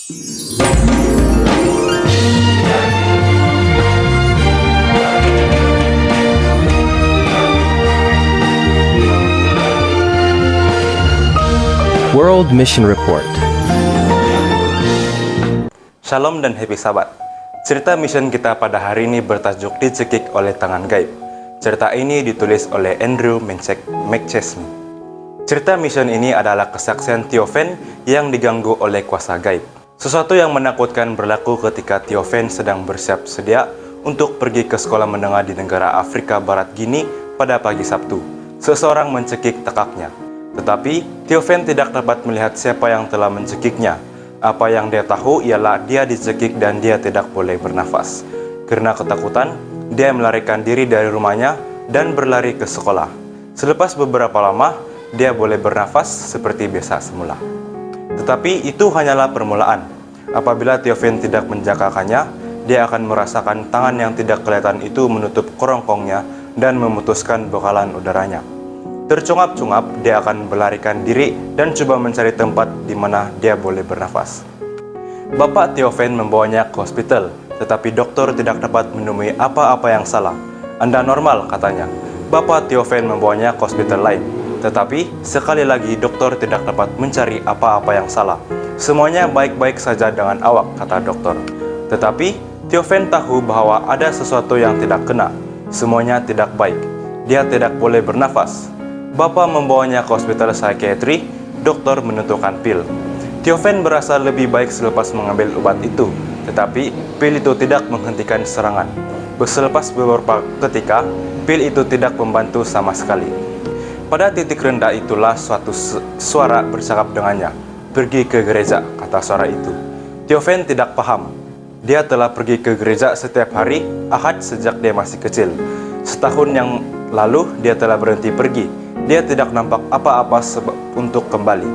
World Mission Report. Shalom dan happy Sabat. Cerita mission kita pada hari ini bertajuk Dicekik oleh Tangan Gaib. Cerita ini ditulis oleh Andrew McChesney. Cerita mission ini adalah kesaksian Theophan yang diganggu oleh kuasa gaib. Sesuatu yang menakutkan berlaku ketika Theophan sedang bersiap sedia untuk pergi ke sekolah menengah di negara Afrika Barat Gini pada pagi Sabtu. Seseorang mencekik tekaknya. Tetapi Theophan tidak dapat melihat siapa yang telah mencekiknya. Apa yang dia tahu ialah dia dicekik dan dia tidak boleh bernafas. Karena ketakutan, dia melarikan diri dari rumahnya dan berlari ke sekolah. Selepas beberapa lama, dia boleh bernafas seperti biasa semula. Tetapi itu hanyalah permulaan. Apabila Theophan tidak menjagakannya, dia akan merasakan tangan yang tidak kelihatan itu menutup kerongkongnya dan memutuskan bekalan udaranya. Tercungap-cungap, dia akan melarikan diri dan coba mencari tempat di mana dia boleh bernafas. Bapak Theophan membawanya ke hospital, tetapi dokter tidak dapat menemui apa-apa yang salah. Anda normal, katanya. Bapak Theophan membawanya ke hospital lain, tetapi sekali lagi dokter tidak dapat mencari apa-apa yang salah. Semuanya baik-baik saja dengan awak, kata dokter. Tetapi Theophan tahu bahwa ada sesuatu yang tidak kena. Semuanya tidak baik. Dia tidak boleh bernafas. Bapak membawanya ke hospital psikiatri, dokter menentukan pil. Theophan berasa lebih baik selepas mengambil obat itu, tetapi pil itu tidak menghentikan serangan. Selepas beberapa ketika, pil itu tidak membantu sama sekali. Pada titik rendah itulah suatu suara bercakap dengannya. Pergi ke gereja, kata suara itu. Theophan tidak paham. Dia telah pergi ke gereja setiap hari Ahad sejak dia masih kecil. Setahun yang lalu dia telah berhenti pergi. Dia tidak nampak apa-apa untuk kembali.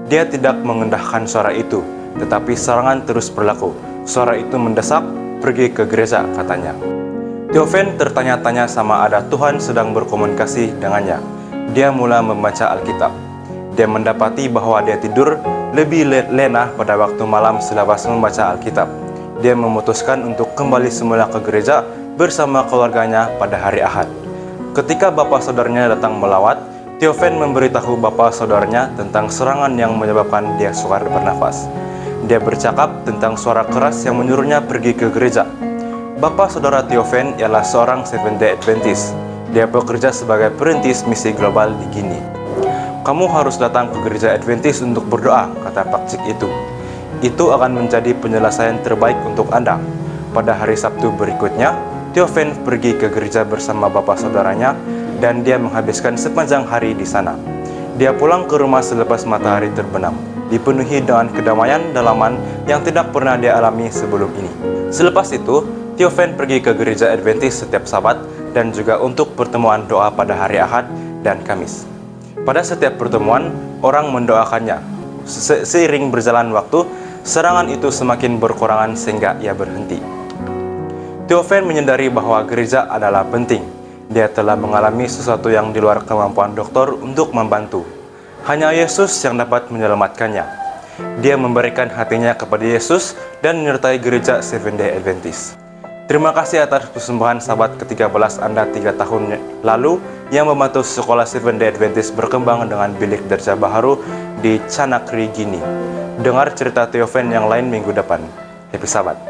Dia tidak mengendahkan suara itu, tetapi serangan terus berlaku. Suara itu mendesak, pergi ke gereja, katanya. Theophan tertanya-tanya sama ada Tuhan sedang berkomunikasi dengannya. Dia mulai membaca Alkitab. Dia mendapati bahwa dia tidur lebih lena pada waktu malam selepas membaca Alkitab. Dia memutuskan untuk kembali semula ke gereja bersama keluarganya pada hari Ahad. Ketika bapak saudaranya datang melawat, Theophan memberitahu bapak saudaranya tentang serangan yang menyebabkan dia sukar bernafas. Dia bercakap tentang suara keras yang menyuruhnya pergi ke gereja. Bapak saudara Theophan ialah seorang Seventh-day Adventist. Dia bekerja sebagai perintis misi global di Gini. Kamu harus datang ke gereja Adventist untuk berdoa, kata pakcik itu. Itu akan menjadi penyelesaian terbaik untuk Anda. Pada hari Sabtu berikutnya, Theophan pergi ke gereja bersama bapak saudaranya dan dia menghabiskan sepanjang hari di sana. Dia pulang ke rumah selepas matahari terbenam, dipenuhi dengan kedamaian dalaman yang tidak pernah dia alami sebelum ini. Selepas itu, Theophan pergi ke gereja Adventist setiap Sabat dan juga untuk pertemuan doa pada hari Ahad dan Kamis. Pada setiap pertemuan, orang mendoakannya. Seiring berjalan waktu, serangan itu semakin berkurangan sehingga ia berhenti. Theophan menyadari bahwa gereja adalah penting. Dia telah mengalami sesuatu yang di luar kemampuan dokter untuk membantu. Hanya Yesus yang dapat menyelamatkannya. Dia memberikan hatinya kepada Yesus dan menyertai gereja Seventh-day Adventist. Terima kasih atas persembahan Sabat ke-13 Anda 3 tahun lalu yang membantu sekolah Seventh-day Adventist berkembang dengan bilik darjah baharu di Conakry, Gini. Dengar cerita Theophan yang lain minggu depan. Happy Sabat.